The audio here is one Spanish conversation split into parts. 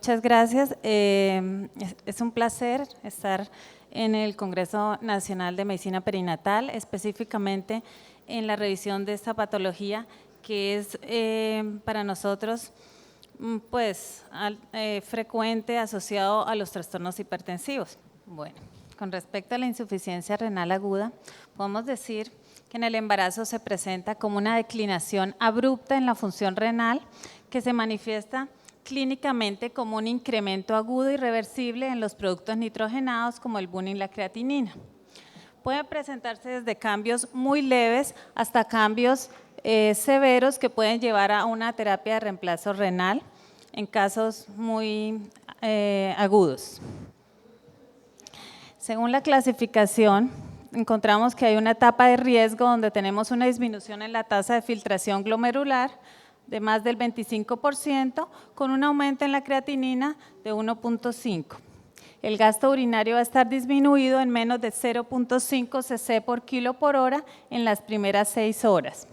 Muchas gracias. Es un placer estar en el Congreso Nacional de Medicina Perinatal, específicamente en la revisión de esta patología que es para nosotros frecuente asociado a los trastornos hipertensivos. Bueno, con respecto a la insuficiencia renal aguda, podemos decir que en el embarazo se presenta como una declinación abrupta en la función renal que se manifiesta clínicamente como un incremento agudo y reversible en los productos nitrogenados como el BUN y la creatinina. Puede presentarse desde cambios muy leves hasta cambios severos que pueden llevar a una terapia de reemplazo renal en casos muy agudos. Según la clasificación, encontramos que hay una etapa de riesgo donde tenemos una disminución en la tasa de filtración glomerular de más del 25%, con un aumento en la creatinina de 1.5. El gasto urinario va a estar disminuido en menos de 0.5 cc por kilo por hora en las primeras 6 horas.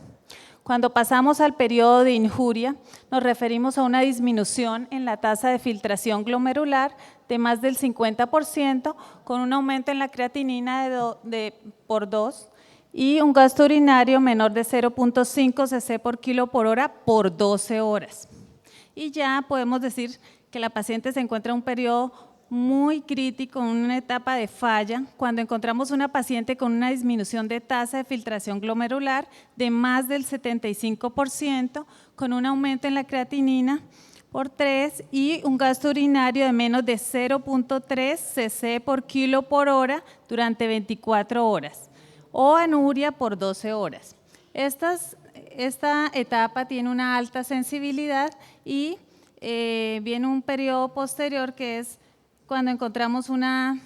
Cuando pasamos al periodo de injuria, nos referimos a una disminución en la tasa de filtración glomerular de más del 50%, con un aumento en la creatinina por 2 y un gasto urinario menor de 0.5 cc por kilo por hora por 12 horas. Y ya podemos decir que la paciente se encuentra en un periodo muy crítico, en una etapa de falla, cuando encontramos una paciente con una disminución de tasa de filtración glomerular de más del 75%, con un aumento en la creatinina por 3 y un gasto urinario de menos de 0.3 cc por kilo por hora durante 24 horas o anuria por 12 horas. Esta etapa tiene una alta sensibilidad y viene un periodo posterior que es cuando encontramos una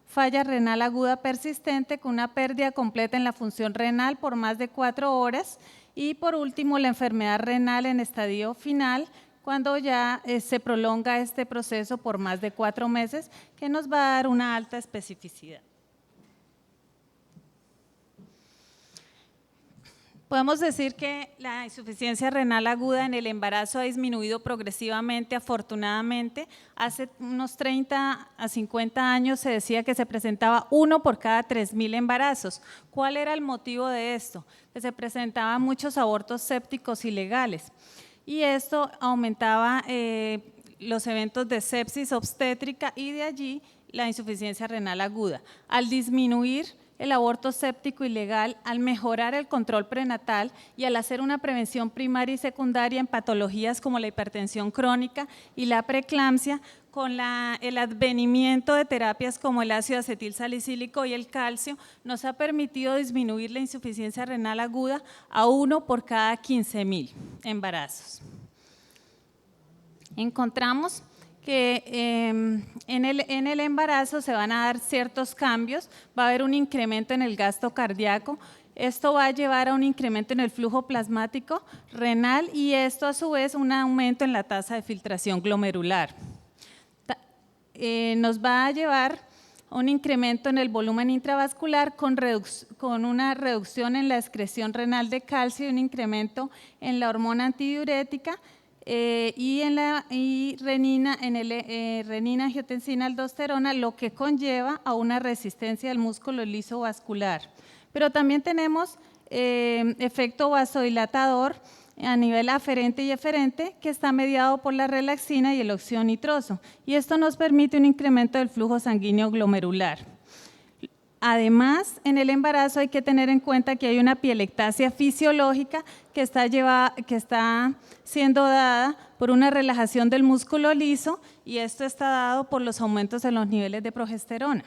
falla renal aguda persistente con una pérdida completa en la función renal por más de 4 horas y por último la enfermedad renal en estadio final cuando ya se prolonga este proceso por más de 4 meses que nos va a dar una alta especificidad. Podemos decir que la insuficiencia renal aguda en el embarazo ha disminuido progresivamente, afortunadamente. Hace unos 30 a 50 años se decía que se presentaba 1 por cada 3.000 embarazos. ¿Cuál era el motivo de esto? Que se presentaban muchos abortos sépticos ilegales y esto aumentaba los eventos de sepsis obstétrica y de allí la insuficiencia renal aguda. Al disminuir el aborto séptico ilegal, al mejorar el control prenatal y al hacer una prevención primaria y secundaria en patologías como la hipertensión crónica y la preeclampsia, con el advenimiento de terapias como el ácido acetil salicílico y el calcio, nos ha permitido disminuir la insuficiencia renal aguda a 1 por cada 15.000 embarazos. Encontramos que en el embarazo se van a dar ciertos cambios, va a haber un incremento en el gasto cardíaco, esto va a llevar a un incremento en el flujo plasmático renal y esto a su vez un aumento en la tasa de filtración glomerular. Nos va a llevar a un incremento en el volumen intravascular con una reducción en la excreción renal de calcio y un incremento en la hormona antidiurética, y renina, angiotensina, aldosterona, lo que conlleva a una resistencia del músculo liso vascular. Pero también tenemos efecto vasodilatador a nivel aferente y eferente que está mediado por la relaxina y el óxido nitroso y esto nos permite un incremento del flujo sanguíneo glomerular. Además, en el embarazo hay que tener en cuenta que hay una pielectasia fisiológica que está siendo dada por una relajación del músculo liso y esto está dado por los aumentos en los niveles de progesterona.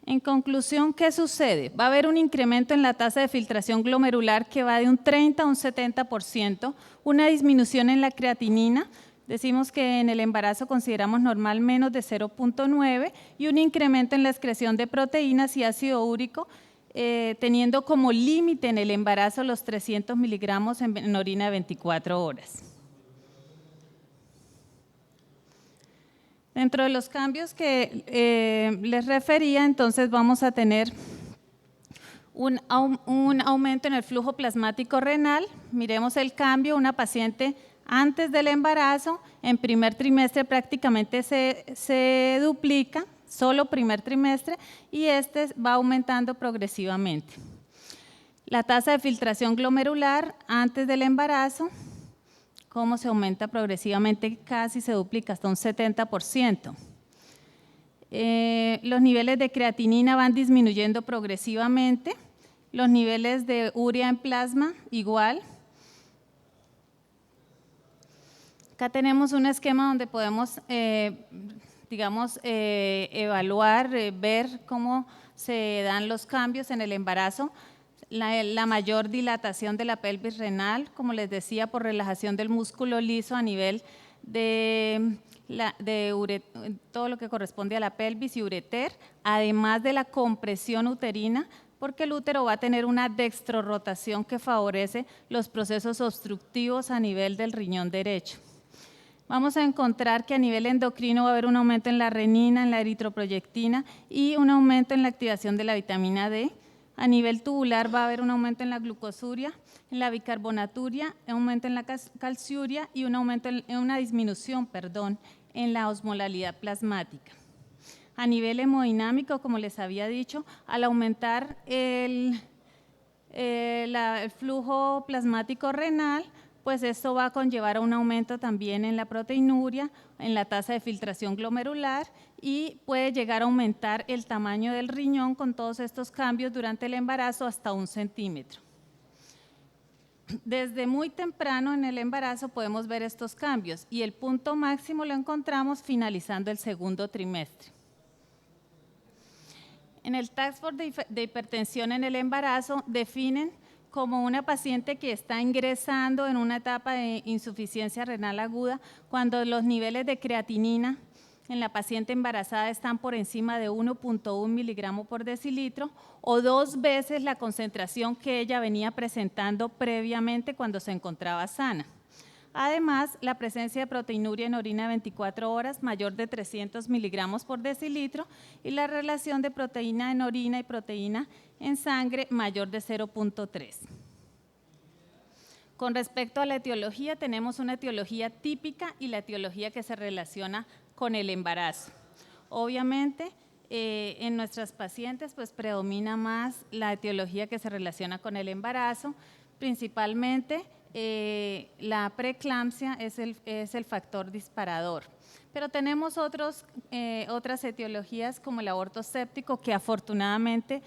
En conclusión, ¿qué sucede? Va a haber un incremento en la tasa de filtración glomerular que va de un 30 a un 70%, una disminución en la creatinina. Decimos que en el embarazo consideramos normal menos de 0.9 y un incremento en la excreción de proteínas y ácido úrico, teniendo como límite en el embarazo los 300 miligramos en orina de 24 horas. Dentro de los cambios que les refería, entonces vamos a tener un aumento en el flujo plasmático renal. Miremos el cambio, una paciente antes del embarazo, en primer trimestre prácticamente se duplica, solo primer trimestre, y este va aumentando progresivamente. La tasa de filtración glomerular antes del embarazo, cómo se aumenta progresivamente, casi se duplica hasta un 70%. Los niveles de creatinina van disminuyendo progresivamente, los niveles de urea en plasma igual. Acá tenemos un esquema donde podemos, evaluar, ver cómo se dan los cambios en el embarazo. La mayor dilatación de la pelvis renal, como les decía, por relajación del músculo liso a nivel de todo lo que corresponde a la pelvis y ureter, además de la compresión uterina, porque el útero va a tener una dextrorrotación que favorece los procesos obstructivos a nivel del riñón derecho. Vamos a encontrar que a nivel endocrino va a haber un aumento en la renina, en la eritroproyectina y un aumento en la activación de la vitamina D. A nivel tubular va a haber un aumento en la glucosuria, en la bicarbonaturia, un aumento en la calciuria y una disminución en la osmolalidad plasmática. A nivel hemodinámico, como les había dicho, al aumentar el flujo plasmático renal, pues esto va a conllevar a un aumento también en la proteinuria, en la tasa de filtración glomerular y puede llegar a aumentar el tamaño del riñón con todos estos cambios durante el embarazo hasta 1 centímetro. Desde muy temprano en el embarazo podemos ver estos cambios y el punto máximo lo encontramos finalizando el segundo trimestre. En el Task Force de hipertensión en el embarazo definen como una paciente que está ingresando en una etapa de insuficiencia renal aguda cuando los niveles de creatinina en la paciente embarazada están por encima de 1.1 miligramos por decilitro o 2 veces la concentración que ella venía presentando previamente cuando se encontraba sana. Además, la presencia de proteinuria en orina de 24 horas mayor de 300 miligramos por decilitro y la relación de proteína en orina y proteína en sangre mayor de 0.3. Con respecto a la etiología, tenemos una etiología típica y la etiología que se relaciona con el embarazo. Obviamente, en nuestras pacientes pues predomina más la etiología que se relaciona con el embarazo, principalmente la preeclampsia es el factor disparador. Pero tenemos otras etiologías como el aborto séptico que afortunadamente,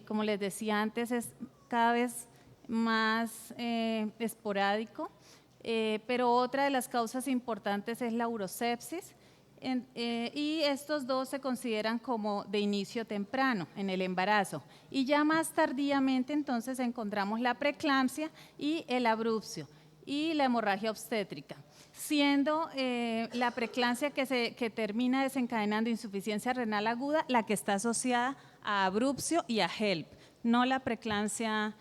como les decía antes, es cada vez más esporádico, pero otra de las causas importantes es la urosepsis, y estos dos se consideran como de inicio temprano en el embarazo y ya más tardíamente entonces encontramos la preeclampsia y el abrupcio y la hemorragia obstétrica, siendo la preeclampsia que termina desencadenando insuficiencia renal aguda la que está asociada a abrupcio y a HELP, no la preeclampsia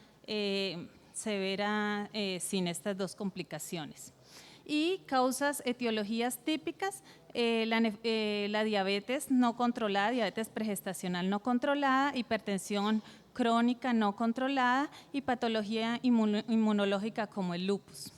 severa sin estas dos complicaciones. Y causas, etiologías típicas, la diabetes no controlada, diabetes pregestacional no controlada, hipertensión crónica no controlada y patología inmunológica como el lupus.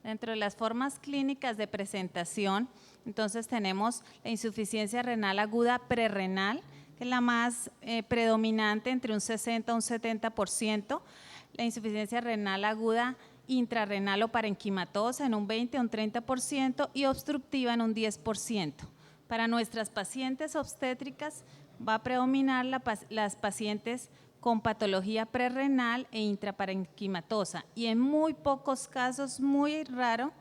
Dentro de las formas clínicas de presentación, entonces tenemos la insuficiencia renal aguda prerrenal, que es la más predominante, entre un 60 a un 70%, la insuficiencia renal aguda intrarrenal o parenquimatosa en un 20 a un 30% y obstructiva en un 10%. Para nuestras pacientes obstétricas va a predominar las pacientes con patología prerrenal e intraparenquimatosa y en muy pocos casos, muy raro,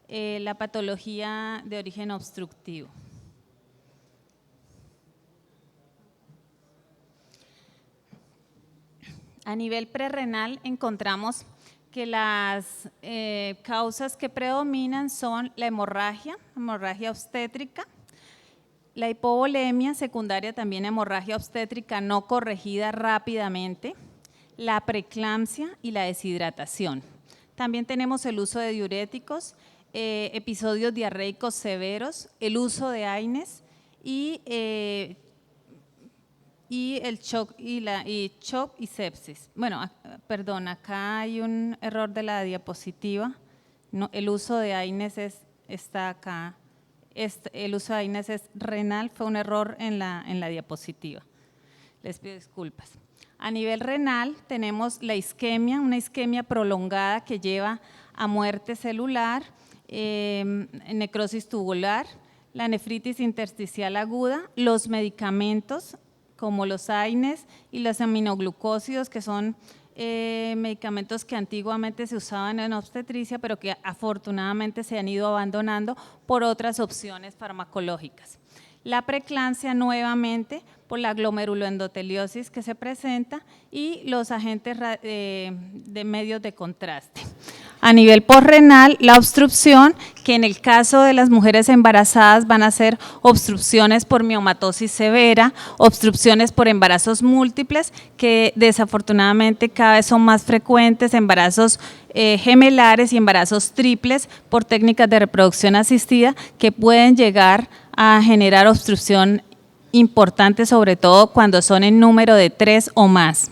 la patología de origen obstructivo. A nivel prerrenal encontramos que las causas que predominan son la hemorragia obstétrica, La hipovolemia secundaria, también hemorragia obstétrica no corregida rápidamente, la preeclampsia y la deshidratación. También tenemos el uso de diuréticos, episodios diarreicos severos, el uso de AINES y el shock y sepsis. Bueno, perdón, acá hay un error de la diapositiva. No, el uso de AINES está acá. El uso de AINES es renal, fue un error en la diapositiva. Les pido disculpas. A nivel renal tenemos la isquemia, una isquemia prolongada que lleva a muerte celular, necrosis tubular, la nefritis intersticial aguda, los medicamentos como los AINES y los aminoglucósidos, que son medicamentos que antiguamente se usaban en obstetricia, pero que afortunadamente se han ido abandonando por otras opciones farmacológicas. La preeclampsia nuevamente por la glomeruloendoteliosis que se presenta y los agentes de medios de contraste. A nivel posrenal, la obstrucción, que en el caso de las mujeres embarazadas van a ser obstrucciones por miomatosis severa, obstrucciones por embarazos múltiples, que desafortunadamente cada vez son más frecuentes, embarazos gemelares y embarazos triples por técnicas de reproducción asistida que pueden llegar a generar obstrucción importante, sobre todo cuando son en número de 3 o más.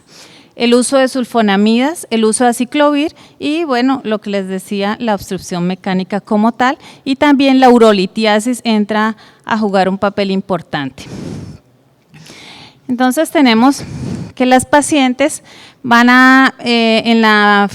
El uso de sulfonamidas, el uso de aciclovir y, bueno, lo que les decía, la obstrucción mecánica como tal, y también la urolitiasis entra a jugar un papel importante. Entonces tenemos que las pacientes van a, en la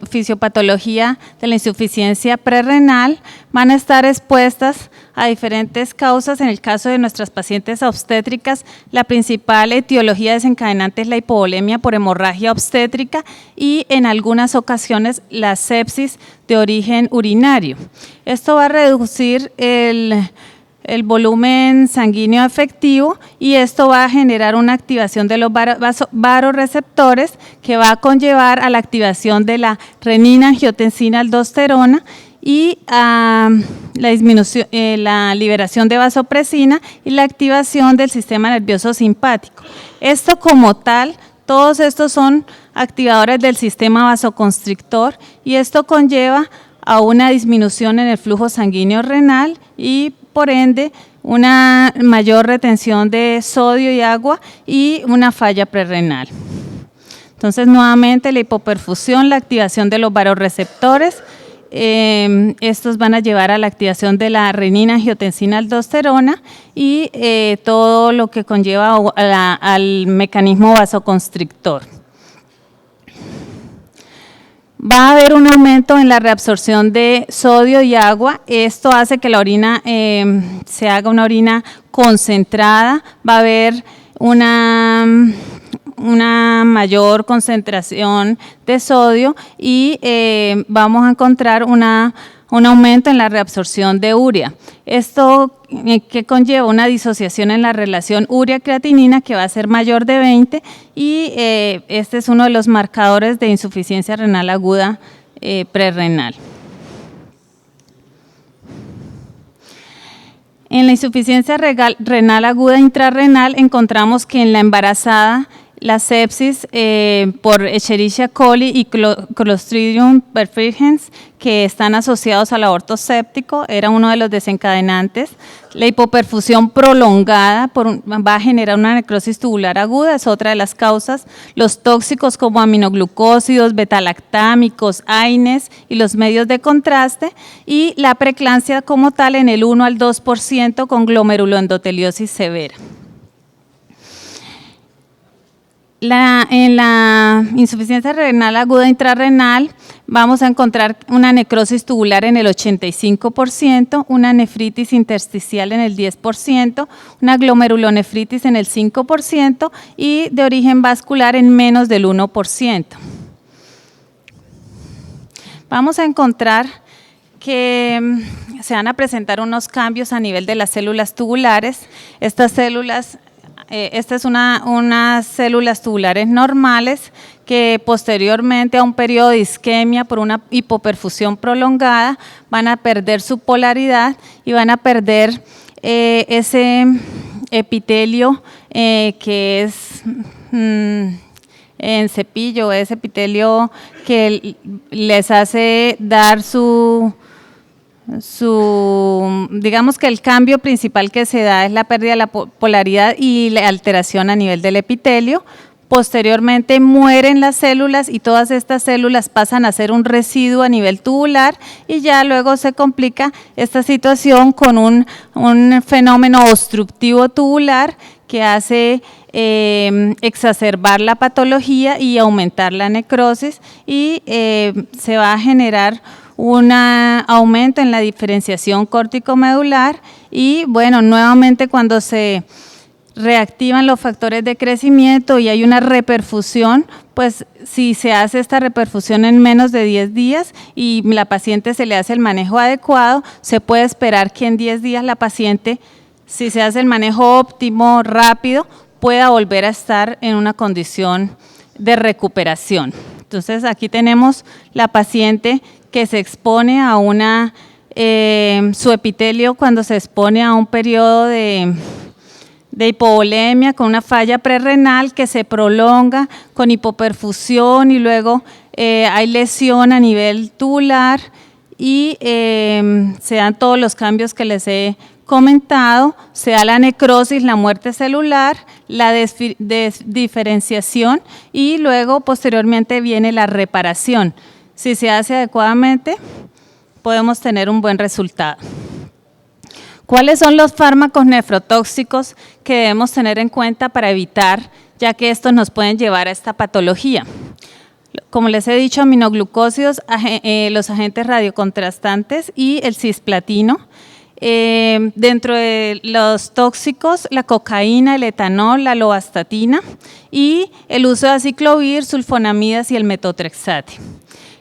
fisiopatología de la insuficiencia prerrenal, van a estar expuestas a diferentes causas. En el caso de nuestras pacientes obstétricas, la principal etiología desencadenante es la hipovolemia por hemorragia obstétrica y en algunas ocasiones la sepsis de origen urinario. Esto va a reducir el volumen sanguíneo efectivo y esto va a generar una activación de los vasoreceptores que va a conllevar a la activación de la renina-angiotensina-aldosterona y a la disminución, la liberación de vasopresina y la activación del sistema nervioso simpático. Esto como tal, todos estos son activadores del sistema vasoconstrictor y esto conlleva a una disminución en el flujo sanguíneo renal y por ende una mayor retención de sodio y agua y una falla prerrenal. Entonces nuevamente la hipoperfusión, la activación de los vasoreceptores, estos van a llevar a la activación de la renina-angiotensina-aldosterona y todo lo que conlleva al mecanismo vasoconstrictor. Va a haber un aumento en la reabsorción de sodio y agua. Esto hace que la orina se haga una orina concentrada. Va a haber una mayor concentración de sodio y vamos a encontrar un aumento en la reabsorción de urea. Esto que conlleva una disociación en la relación urea-creatinina que va a ser mayor de 20 y este es uno de los marcadores de insuficiencia renal aguda prerrenal. En la insuficiencia renal aguda intrarrenal encontramos que en la embarazada la sepsis por Escherichia coli y Clostridium perfringens, que están asociados al aborto séptico, era uno de los desencadenantes. La hipoperfusión prolongada va a generar una necrosis tubular aguda, es otra de las causas. Los tóxicos como aminoglucósidos, betalactámicos, AINES y los medios de contraste. Y la preeclampsia como tal en el 1 al 2% con glomeruloendoteliosis severa. En la insuficiencia renal aguda intrarrenal vamos a encontrar una necrosis tubular en el 85%, una nefritis intersticial en el 10%, una glomerulonefritis en el 5% y de origen vascular en menos del 1%. Vamos a encontrar que se van a presentar unos cambios a nivel de las células tubulares. Estas células Esta es unas células tubulares normales que posteriormente a un periodo de isquemia por una hipoperfusión prolongada van a perder su polaridad y van a perder ese epitelio que es en cepillo, ese epitelio que les hace dar digamos que el cambio principal que se da es la pérdida de la polaridad y la alteración a nivel del epitelio. Posteriormente mueren las células y todas estas células pasan a ser un residuo a nivel tubular y ya luego se complica esta situación con un fenómeno obstructivo tubular que hace exacerbar la patología y aumentar la necrosis y se va a generar un aumento en la diferenciación córtico-medular y bueno, nuevamente cuando se reactivan los factores de crecimiento y hay una reperfusión, pues si se hace esta reperfusión en menos de 10 días y la paciente se le hace el manejo adecuado, se puede esperar que en 10 días la paciente, si se hace el manejo óptimo, rápido, pueda volver a estar en una condición de recuperación. Entonces aquí tenemos la paciente que se expone a su epitelio cuando se expone a un periodo de hipovolemia con una falla prerrenal que se prolonga con hipoperfusión y luego hay lesión a nivel tubular y se dan todos los cambios que les he comentado, se da la necrosis, la muerte celular, la diferenciación y luego posteriormente viene la reparación. Si se hace adecuadamente, podemos tener un buen resultado. ¿Cuáles son los fármacos nefrotóxicos que debemos tener en cuenta para evitar, ya que estos nos pueden llevar a esta patología? Como les he dicho, aminoglucósidos, los agentes radiocontrastantes y el cisplatino. Dentro de los tóxicos, la cocaína, el etanol, la lovastatina y el uso de aciclovir, sulfonamidas y el metotrexate.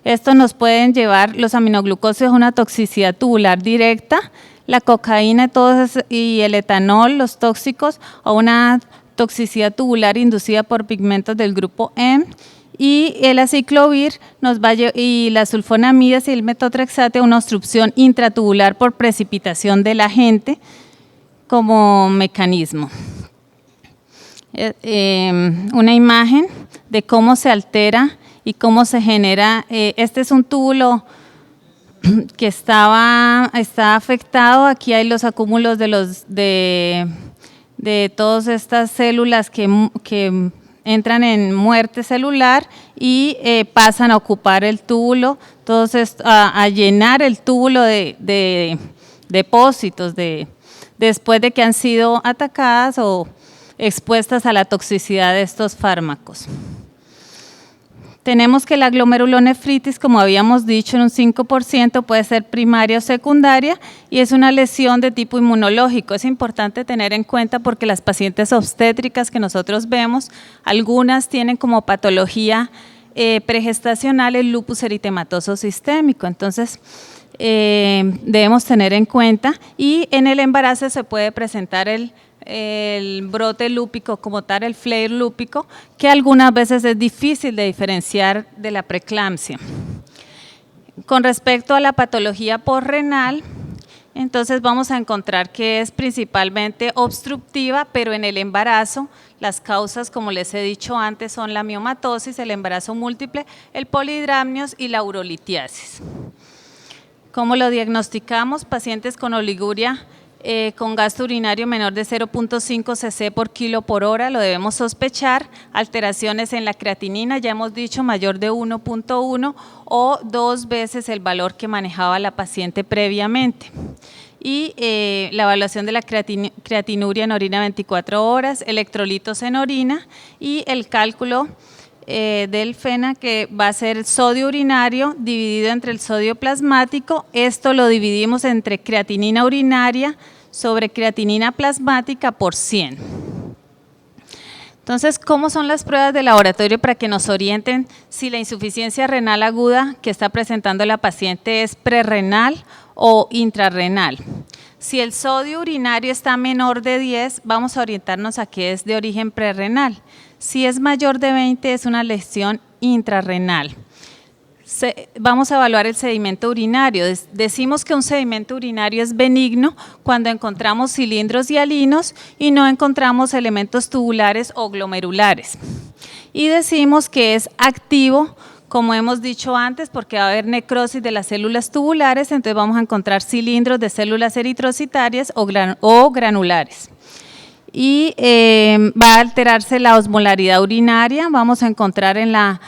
Estos nos pueden llevar, los aminoglucósidos, a una toxicidad tubular directa, la cocaína y el etanol, los tóxicos, a una toxicidad tubular inducida por pigmentos del grupo M, y el aciclovir y las sulfonamidas y el metotrexate a una obstrucción intratubular por precipitación del agente como mecanismo. Una imagen de cómo se altera y cómo se genera. Este es un túbulo que está afectado. Aquí hay los acúmulos de todas estas células que entran en muerte celular y pasan a ocupar el túbulo, entonces a llenar el túbulo de depósitos después de que han sido atacadas o expuestas a la toxicidad de estos fármacos. Tenemos que la glomerulonefritis, como habíamos dicho, en un 5% puede ser primaria o secundaria y es una lesión de tipo inmunológico. Es importante tener en cuenta porque las pacientes obstétricas que nosotros vemos, algunas tienen como patología pregestacional el lupus eritematoso sistémico. Entonces, debemos tener en cuenta y en el embarazo se puede presentar el brote lúpico como tal, el flare lúpico, que algunas veces es difícil de diferenciar de la preeclampsia. Con respecto a la patología posrenal, entonces vamos a encontrar que es principalmente obstructiva, pero en el embarazo las causas, como les he dicho antes, son la miomatosis, el embarazo múltiple, el polidramnios y la urolitiasis. ¿Cómo lo diagnosticamos? Pacientes con oliguria con gasto urinario menor de 0.5 cc por kilo por hora, lo debemos sospechar. Alteraciones en la creatinina, ya hemos dicho, mayor de 1.1 o 2 veces el valor que manejaba la paciente previamente. Y la evaluación de la creatinuria en orina 24 horas, electrolitos en orina y el cálculo del FENA, que va a ser sodio urinario dividido entre el sodio plasmático. Esto lo dividimos entre creatinina urinaria sobre creatinina plasmática por 100. Entonces, ¿cómo son las pruebas de laboratorio para que nos orienten si la insuficiencia renal aguda que está presentando la paciente es prerrenal o intrarrenal? Si el sodio urinario está menor de 10, vamos a orientarnos a que es de origen prerrenal. Si es mayor de 20, es una lesión intrarrenal. Vamos a evaluar el sedimento urinario. Decimos que un sedimento urinario es benigno cuando encontramos cilindros hialinos y no encontramos elementos tubulares o glomerulares. Y decimos que es activo, como hemos dicho antes, porque va a haber necrosis de las células tubulares, entonces vamos a encontrar cilindros de células eritrocitarias o granulares. Y va a alterarse la osmolaridad urinaria, vamos a encontrar en la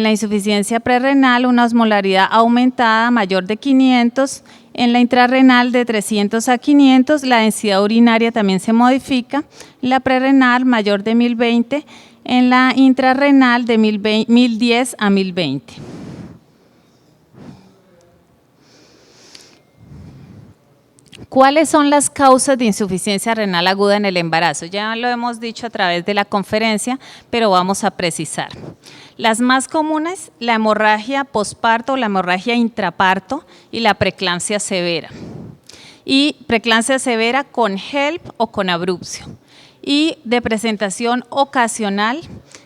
insuficiencia prerrenal una osmolaridad aumentada mayor de 500, en la intrarrenal de 300 a 500, la densidad urinaria también se modifica, en la prerrenal mayor de 1020, en la intrarrenal de 1010 a 1020. ¿Cuáles son las causas de insuficiencia renal aguda en el embarazo? Ya lo hemos dicho a través de la conferencia, pero vamos a precisar. Las más comunes, la hemorragia posparto, la hemorragia intraparto y la preeclampsia severa. Y preeclampsia severa con HELP o con abrupcio. Y de presentación ocasional,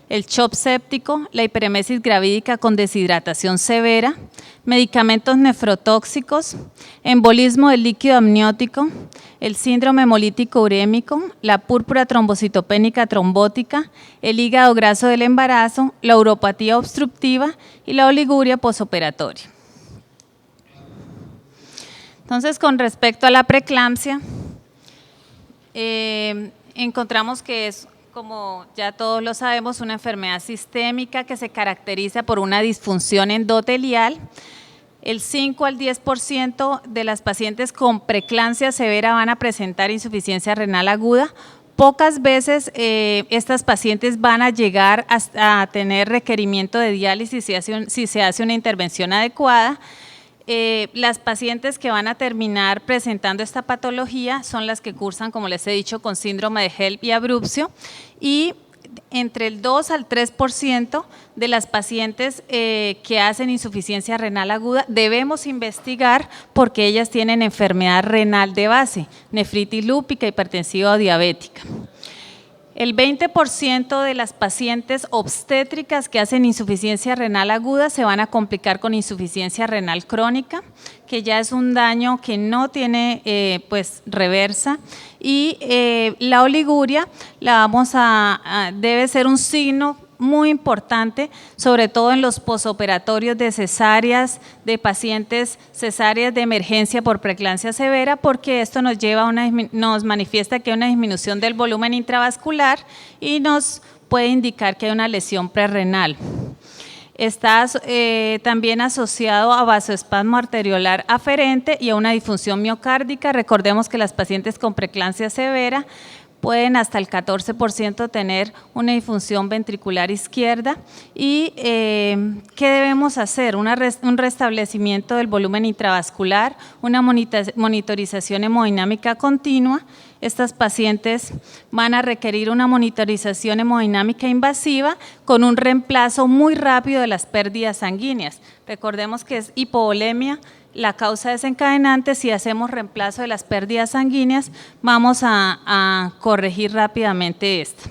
el shock séptico, la hiperemesis gravídica con deshidratación severa, medicamentos nefrotóxicos, embolismo del líquido amniótico, el síndrome hemolítico urémico, la púrpura trombocitopénica trombótica, el hígado graso del embarazo, la uropatía obstructiva y la oliguria posoperatoria. Entonces, con respecto a la preeclampsia, encontramos que es, como ya todos lo sabemos, una enfermedad sistémica que se caracteriza por una disfunción endotelial. El 5 al 10% de las pacientes con preeclampsia severa van a presentar insuficiencia renal aguda. Pocas veces estas pacientes van a llegar a tener requerimiento de diálisis si se hace una intervención adecuada. Las pacientes que van a terminar presentando esta patología son las que cursan, como les he dicho, con síndrome de HELP y abrupcio, y entre el 2 al 3% de las pacientes que hacen insuficiencia renal aguda debemos investigar porque ellas tienen enfermedad renal de base, nefritis lúpica, hipertensiva o diabética. El 20% de las pacientes obstétricas que hacen insuficiencia renal aguda se van a complicar con insuficiencia renal crónica, que ya es un daño que no tiene pues reversa, y la oliguria debe ser un signo muy importante, sobre todo en los posoperatorios de cesáreas, de pacientes cesáreas de emergencia por preeclampsia severa, porque esto nos manifiesta que hay una disminución del volumen intravascular y nos puede indicar que hay una lesión prerrenal. Está también asociado a vasoespasmo arteriolar aferente y a una disfunción miocárdica. Recordemos que las pacientes con preeclampsia severa pueden hasta el 14% tener una disfunción ventricular izquierda. ¿Y qué debemos hacer? Un restablecimiento del volumen intravascular, una monitorización hemodinámica continua. Estas pacientes van a requerir una monitorización hemodinámica invasiva con un reemplazo muy rápido de las pérdidas sanguíneas. Recordemos que es hipovolemia la causa desencadenante. Si hacemos reemplazo de las pérdidas sanguíneas, vamos a corregir rápidamente esto.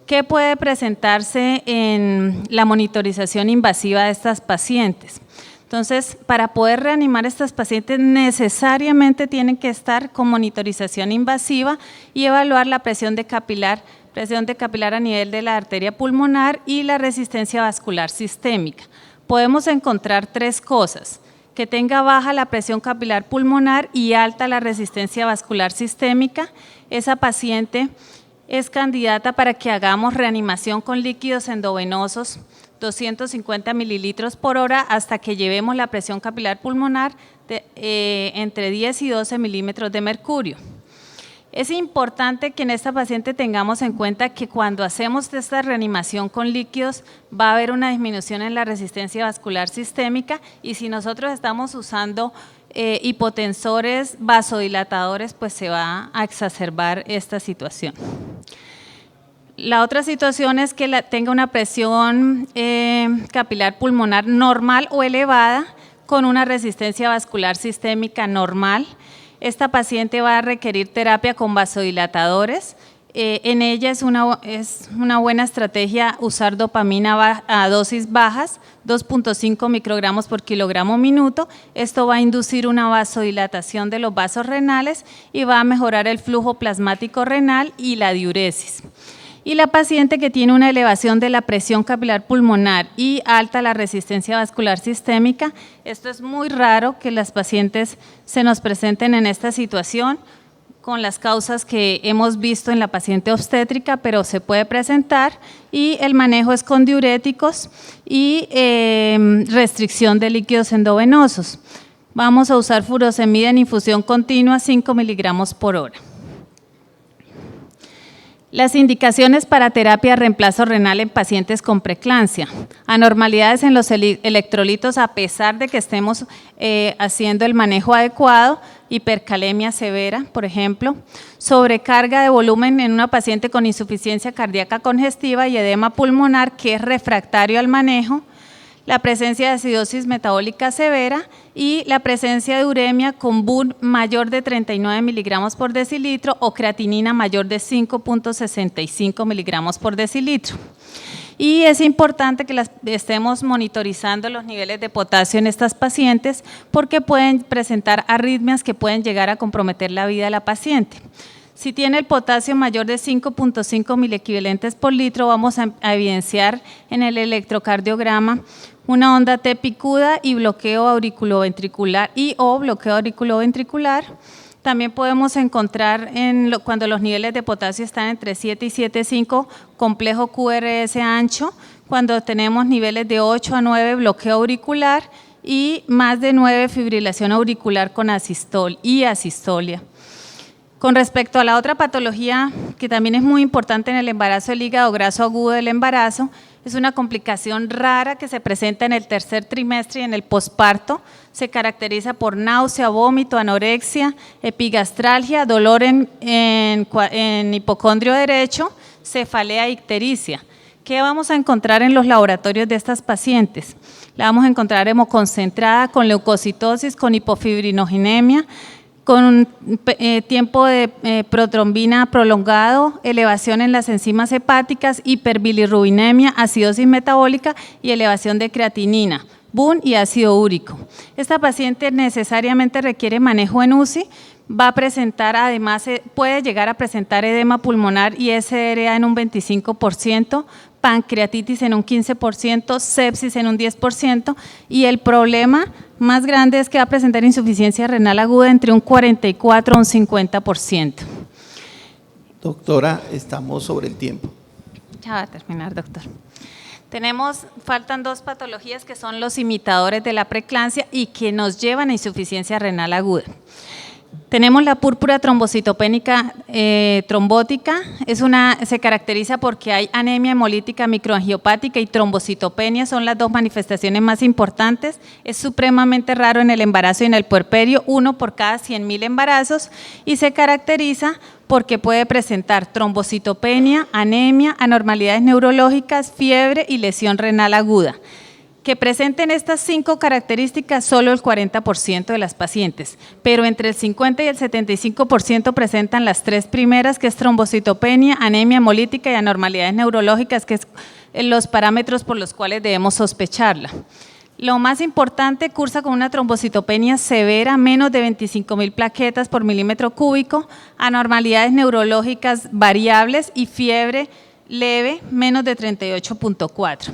¿Qué puede presentarse en la monitorización invasiva de estas pacientes? Entonces, para poder reanimar a estas pacientes necesariamente tienen que estar con monitorización invasiva y evaluar la presión de capilar a nivel de la arteria pulmonar y la resistencia vascular sistémica. Podemos encontrar tres cosas: que tenga baja la presión capilar pulmonar y alta la resistencia vascular sistémica. Esa paciente es candidata para que hagamos reanimación con líquidos endovenosos, 250 mililitros por hora, hasta que llevemos la presión capilar pulmonar entre 10 y 12 milímetros de mercurio. Es importante que en esta paciente tengamos en cuenta que cuando hacemos esta reanimación con líquidos va a haber una disminución en la resistencia vascular sistémica, y si nosotros estamos usando hipotensores vasodilatadores, pues se va a exacerbar esta situación. La otra situación es que tenga una presión capilar pulmonar normal o elevada con una resistencia vascular sistémica normal. Esta paciente va a requerir terapia con vasodilatadores En ella es una buena estrategia usar dopamina a dosis bajas, 2.5 microgramos por kilogramo minuto. Esto va a inducir una vasodilatación de los vasos renales y va a mejorar el flujo plasmático renal y la diuresis. Y la paciente que tiene una elevación de la presión capilar pulmonar y alta la resistencia vascular sistémica, esto es muy raro que las pacientes se nos presenten en esta situación, con las causas que hemos visto en la paciente obstétrica, pero se puede presentar, y el manejo es con diuréticos y restricción de líquidos endovenosos. Vamos a usar furosemida en infusión continua, 5 miligramos por hora. Las indicaciones para terapia de reemplazo renal en pacientes con preeclampsia. Anormalidades en los electrolitos a pesar de que estemos haciendo el manejo adecuado, hipercalemia severa, por ejemplo, sobrecarga de volumen en una paciente con insuficiencia cardíaca congestiva y edema pulmonar que es refractario al manejo, la presencia de acidosis metabólica severa y la presencia de uremia con BUN mayor de 39 miligramos por decilitro o creatinina mayor de 5.65 miligramos por decilitro. Y es importante que estemos monitorizando los niveles de potasio en estas pacientes porque pueden presentar arritmias que pueden llegar a comprometer la vida de la paciente. Si tiene el potasio mayor de 5.5 miliequivalentes por litro, vamos a evidenciar en el electrocardiograma una onda T picuda y bloqueo auriculoventricular o bloqueo auriculoventricular. También podemos encontrar cuando los niveles de potasio están entre 7 y 7,5, complejo QRS ancho, cuando tenemos niveles de 8 a 9, bloqueo auricular, y más de 9, fibrilación auricular con asistolia. Con respecto a la otra patología que también es muy importante en el embarazo, el hígado graso agudo del embarazo, es una complicación rara que se presenta en el tercer trimestre y en el posparto. Se caracteriza por náusea, vómito, anorexia, epigastralgia, dolor en hipocondrio derecho, cefalea e ictericia. ¿Qué vamos a encontrar en los laboratorios de estas pacientes? La vamos a encontrar hemoconcentrada, con leucocitosis, con hipofibrinogenemia, con tiempo de protrombina prolongado, elevación en las enzimas hepáticas, hiperbilirrubinemia, acidosis metabólica y elevación de creatinina, BUN y ácido úrico. Esta paciente necesariamente requiere manejo en UCI, va a presentar, además puede llegar a presentar edema pulmonar y SRA en un 25%, pancreatitis en un 15%, sepsis en un 10%, y el problema más grande es que va a presentar insuficiencia renal aguda entre un 44 a un 50%. Doctora, estamos sobre el tiempo. Ya va a terminar, doctor. Faltan dos patologías que son los imitadores de la preeclampsia y que nos llevan a insuficiencia renal aguda. Tenemos la púrpura trombocitopénica trombótica, se caracteriza porque hay anemia hemolítica microangiopática y trombocitopenia, son las dos manifestaciones más importantes. Es supremamente raro en el embarazo y en el puerperio, 1 por cada 100.000 embarazos, y se caracteriza porque puede presentar trombocitopenia, anemia, anormalidades neurológicas, fiebre y lesión renal aguda. Que presenten estas 5 características solo el 40% de las pacientes, pero entre el 50 y el 75% presentan las 3 primeras, que es trombocitopenia, anemia hemolítica y anormalidades neurológicas, que es los parámetros por los cuales debemos sospecharla. Lo más importante, cursa con una trombocitopenia severa, menos de 25.000 plaquetas por milímetro cúbico, anormalidades neurológicas variables y fiebre leve, menos de 38.4.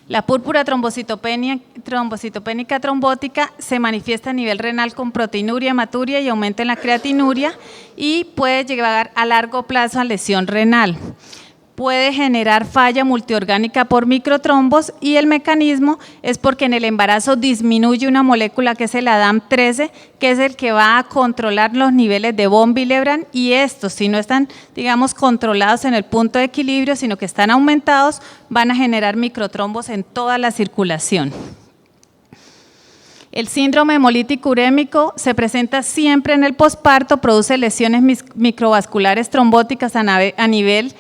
La púrpura trombocitopénica trombótica se manifiesta a nivel renal con proteinuria, hematuria y aumento en la creatinuria, y puede llegar a largo plazo a lesión renal. Puede generar falla multiorgánica por microtrombos, y el mecanismo es porque en el embarazo disminuye una molécula que es el ADAM13, que es el que va a controlar los niveles de von Willebrand, y estos, si no están, digamos, controlados en el punto de equilibrio, sino que están aumentados, van a generar microtrombos en toda la circulación. El síndrome hemolítico urémico se presenta siempre en el posparto, produce lesiones microvasculares trombóticas a nivel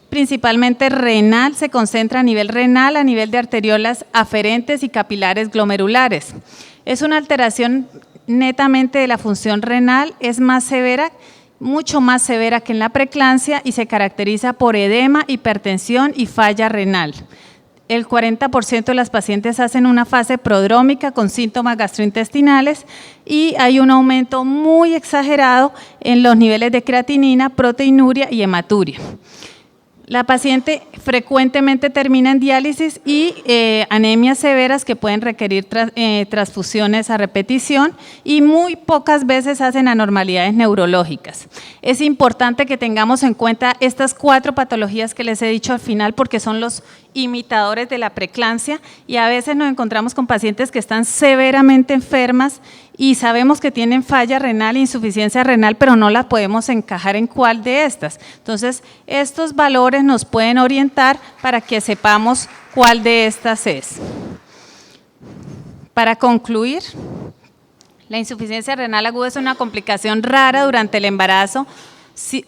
principalmente renal, se concentra a nivel renal, a nivel de arteriolas aferentes y capilares glomerulares. Es una alteración netamente de la función renal, es más severa mucho más severa que en la preeclampsia y se caracteriza por edema, hipertensión y falla renal. El 40% de las pacientes hacen una fase prodrómica con síntomas gastrointestinales y hay un aumento muy exagerado en los niveles de creatinina, proteinuria y hematuria. La paciente frecuentemente termina en diálisis y anemias severas que pueden requerir transfusiones a repetición y muy pocas veces hacen anormalidades neurológicas. Es importante que tengamos en cuenta estas 4 patologías que les he dicho al final porque son los imitadores de la preeclampsia y a veces nos encontramos con pacientes que están severamente enfermas y sabemos que tienen falla renal, insuficiencia renal, pero no la podemos encajar en cuál de estas. Entonces, estos valores nos pueden orientar para que sepamos cuál de estas es. Para concluir, la insuficiencia renal aguda es una complicación rara durante el embarazo.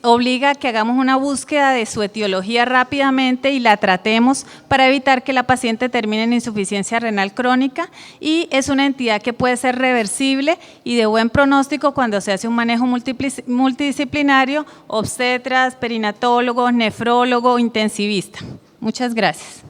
Obliga a que hagamos una búsqueda de su etiología rápidamente y la tratemos para evitar que la paciente termine en insuficiencia renal crónica y es una entidad que puede ser reversible y de buen pronóstico cuando se hace un manejo multidisciplinario, obstetras, perinatólogos, nefrólogo, intensivista. Muchas gracias.